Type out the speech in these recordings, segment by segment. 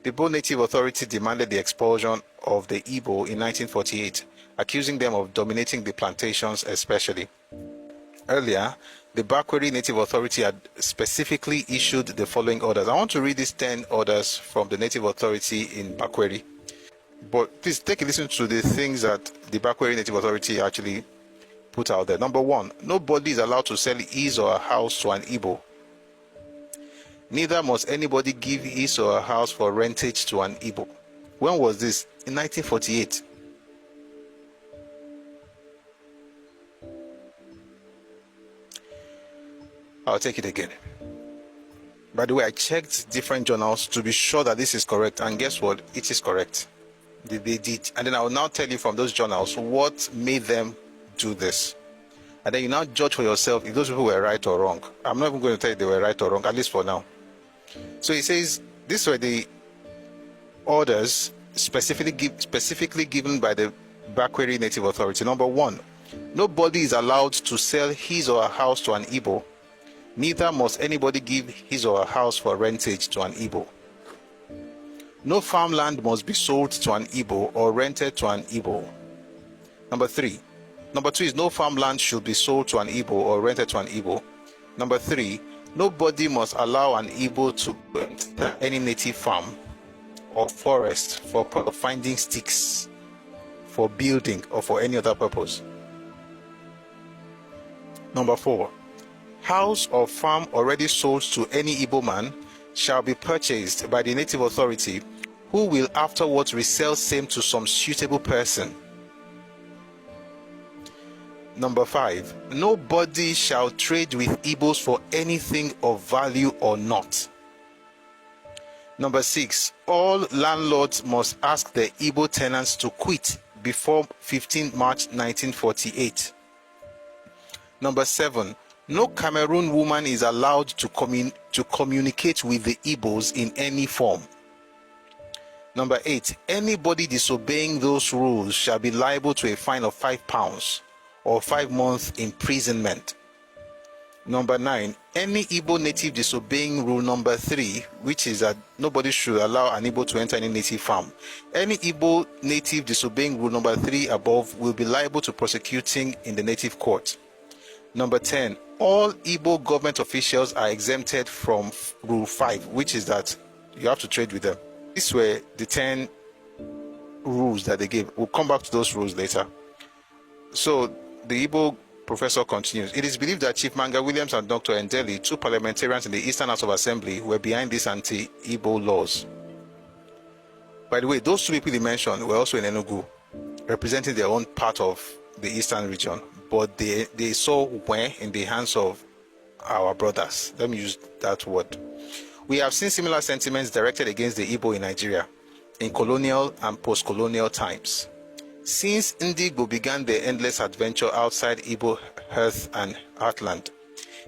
The Igbo Native Authority demanded the expulsion of the Igbo in 1948, accusing them of dominating the plantations especially. Earlier, the Bakweri Native Authority had specifically issued the following orders. I want to read these 10 orders from the Native Authority in Bakweri. But please take a listen to the things that the Bakweri Native Authority actually put out there. Number 1, nobody is allowed to sell his or her house to an Igbo. Neither must anybody give his or her house for rentage to an Igbo. When was this? In 1948. I'll take it again. By the way, I checked different journals to be sure that this is correct, and guess what? It is correct. They did. And then I will now tell you from those journals what made them do this. And then you now judge for yourself if those people were right or wrong. I'm not even going to tell you they were right or wrong, at least for now. So it says, these were the orders specifically given by the Bakweri Native Authority. Number 1, nobody is allowed to sell his or her house to an Igbo. Neither must anybody give his or her house for rentage to an Igbo. No farmland must be sold to an Igbo or rented to an Igbo. Number 2 is no farmland should be sold to an Igbo or rented to an Igbo. Number 3, nobody must allow an Igbo to enter any native farm or forest for finding sticks, for building, or for any other purpose. Number 4, house or farm already sold to any Igbo man shall be purchased by the native authority, who will afterwards resell same to some suitable person. Number 5, nobody shall trade with Ibos for anything of value or not. Number 6, all landlords must ask the Igbo tenants to quit before 15 March 1948. Number 7, no Cameroon woman is allowed to communicate with the Ibos in any form. Number 8, anybody disobeying those rules shall be liable to a fine of £5 or 5 months imprisonment. Number 9, any Igbo native disobeying rule number 3, which is that nobody should allow an Igbo to enter any native farm. Any Igbo native disobeying rule number 3 above will be liable to prosecuting in the native court. Number 10, all Igbo government officials are exempted from rule 5, which is that you have to trade with them. These were the 10 rules that they gave. We'll come back to those rules later. So the Igbo professor continues. It is believed that Chief Manga Williams and Dr. Ndeli, 2 parliamentarians in the Eastern House of Assembly, were behind these anti-Igbo laws. By the way, those 2 people he mentioned were also in Enugu, representing their own part of the Eastern region, but they saw when in the hands of our brothers. Let me use that word. We have seen similar sentiments directed against the Igbo in Nigeria in colonial and post-colonial times. Since Igbo began their endless adventure outside Igbo hearth and heartland,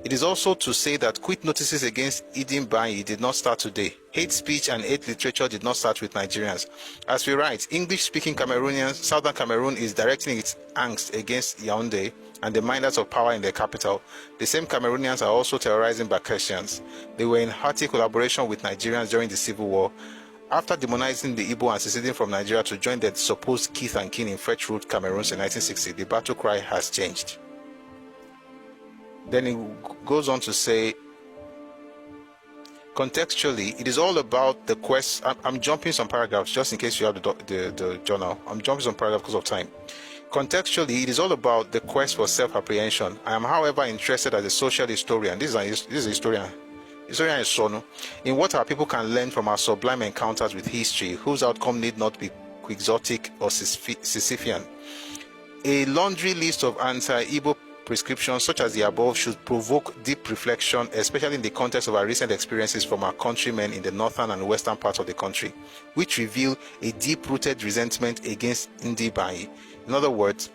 it is also to say that quit notices against Idin Bayi did not start today. Hate speech and hate literature did not start with Nigerians. As we write, English-speaking Cameroonians, Southern Cameroon is directing its angst against Yaoundé and the minders of power in their capital. The same Cameroonians are also terrorizing Bakashians. They were in hearty collaboration with Nigerians during the Civil War. After demonizing the Igbo and seceding from Nigeria to join their supposed kith and kin in French ruled Cameroons in 1960, the battle cry has changed. Then it goes on to say, contextually, it is all about the quest. I'm jumping some paragraphs just in case you have the journal. I'm jumping some paragraphs because of time. Contextually, it is all about the quest for self-apprehension. I am, however, interested as a social historian. This is a historian. Historian is Sonu. In what our people can learn from our sublime encounters with history, whose outcome need not be quixotic or Sisyphean. A laundry list of anti-Igbo prescriptions such as the above should provoke deep reflection, especially in the context of our recent experiences from our countrymen in the northern and western parts of the country, which reveal a deep-rooted resentment against Ndibayi. In other words,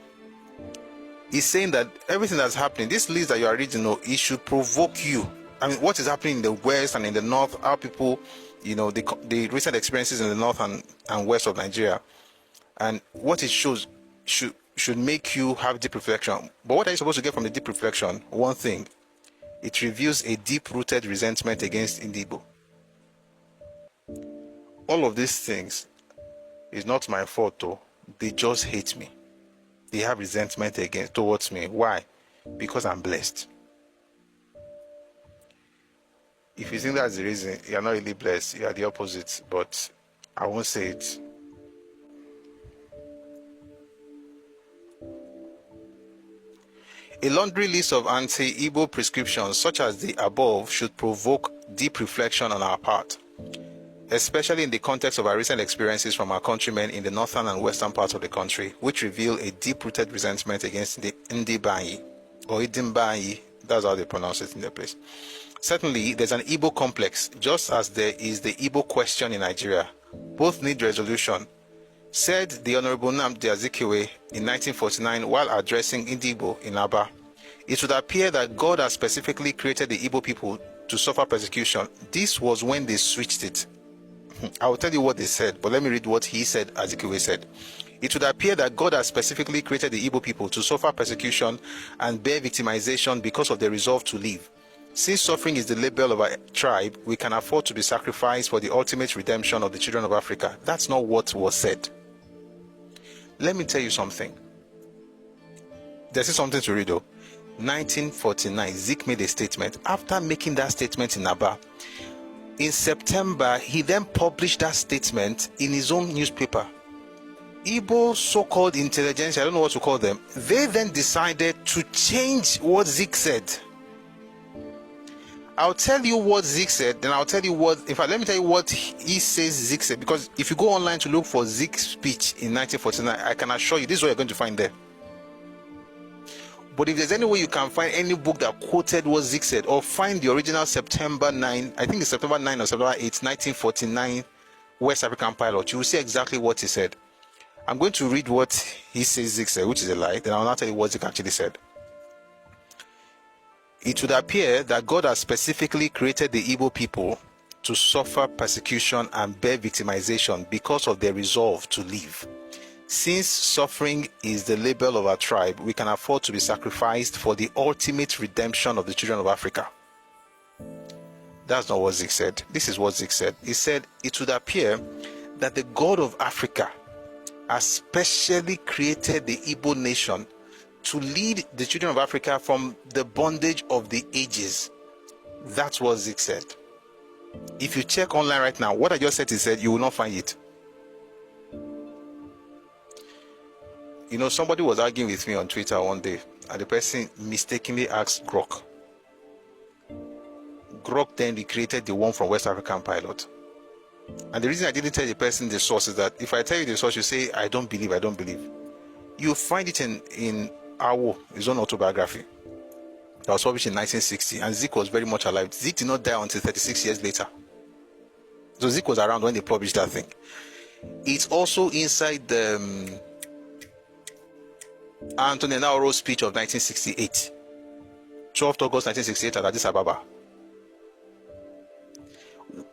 he's saying that everything that's happening, this list that you are reading, it should provoke you. I mean, what is happening in the west and in the north, how people, the recent experiences in the north and west of Nigeria, and what it shows should make you have deep reflection. But what are you supposed to get from the deep reflection? One thing, it reveals a deep-rooted resentment against Igbo. all of these things is not my fault though. They just hate me. They have resentment towards me. Why? Because I'm blessed. If you think that's the reason, you're not really blessed. You are the opposite. But I won't say it. A laundry list of anti-Igbo prescriptions such as the above should provoke deep reflection on our part, especially in the context of our recent experiences from our countrymen in the northern and western parts of the country, which reveal a deep-rooted resentment against the Ndibanyi, or Idimbanyi, that's how they pronounce it in their place. Certainly, there's an Igbo complex, just as there is the Igbo question in Nigeria. Both need resolution, said the Honorable Nnamdi Azikiwe in 1949 while addressing Igbo in Aba. It would appear that God has specifically created the Igbo people to suffer persecution. This was when they switched it. I will tell you what they said, but let me read what he said, Azikiwe said. It would appear that God has specifically created the Igbo people to suffer persecution and bear victimization because of their resolve to live. Since suffering is the label of our tribe, we can afford to be sacrificed for the ultimate redemption of the children of Africa. That's not what was said. Let me tell you something. There's something to read though. 1949, Zik made a statement. After making that statement in Aba, in September, he then published that statement in his own newspaper. Igbo so-called intelligentsia, I don't know what to call them, they then decided to change what Zik said. I'll tell you what Zik said, then I'll tell you what, in fact, let me tell you what he says Zik said, because if you go online to look for Zik's speech in 1949, I can assure you this is what you're going to find there. But if there's any way you can find any book that quoted what Zik said, or find the original September 9, I think it's September 9 or September 8, 1949 West African pilot, you will see exactly what he said. I'm going to read what he says Zik said, which is a lie, then I'll now tell you what Zik actually said. It would appear that God has specifically created the Igbo people to suffer persecution and bear victimization because of their resolve to live. Since suffering is the label of our tribe, we can afford to be sacrificed for the ultimate redemption of the children of Africa. That's not what Zik said. This is what Zik said. He said, it would appear that the God of Africa has specially created the Igbo nation to lead the children of Africa from the bondage of the ages. That's what Zik said. If you check online right now, what I just said, he said, you will not find it. You know, somebody was arguing with me on Twitter one day, and the person mistakenly asked Grok. Grok then recreated the one from West African pilot. And the reason I didn't tell the person the source is that if I tell you the source, you say, I don't believe. You find it in Awo, his own autobiography. That was published in 1960, and Zik was very much alive. Zik did not die until 36 years later. So Zik was around when they published that thing. It's also inside the Anthony Nauro's speech of 1968. 12th August 1968 at Addis Ababa.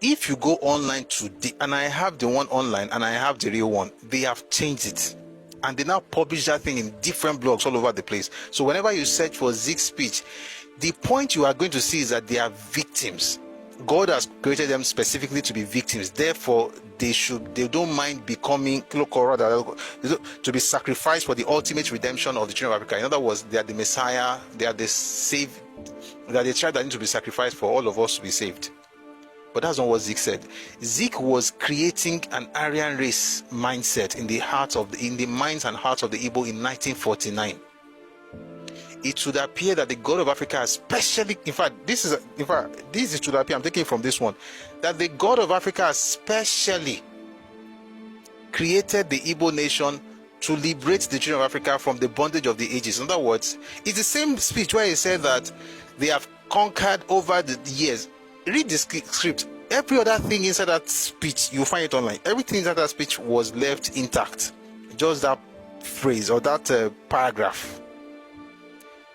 If you go online today, and I have the one online and I have the real one, they have changed it. And they now publish that thing in different blogs all over the place. So whenever you search for Zik's speech, the point you are going to see is that they are victims. God has created them specifically to be victims. Therefore, they don't mind becoming to be sacrificed for the ultimate redemption of the children of Africa. In other words, they are the Messiah, they are the saved, they are the tribe that need to be sacrificed for all of us to be saved. But that's not what Zik said. Zik was creating an Aryan race mindset in the minds and hearts of the Igbo in 1949. It would appear that the God of Africa especially, this should appear, I'm taking from this one, that the God of Africa especially created the Igbo nation to liberate the children of Africa from the bondage of the ages. In other words, it's the same speech where he said that they have conquered over the years. Read the script. Every other thing inside that speech, you'll find it online. Everything inside that speech was left intact. Just that phrase or that paragraph.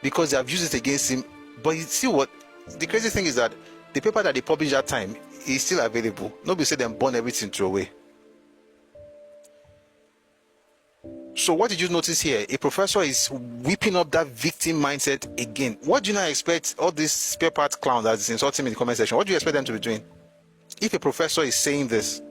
Because they have used it against him. But you see what? The crazy thing is that the paper that they published that time is still available. Nobody said them burn everything through away. So what did you notice here? A professor is whipping up that victim mindset again. What do you not expect all these spare parts clowns that is insulting me in the comment section? What do you expect them to be doing? If a professor is saying this,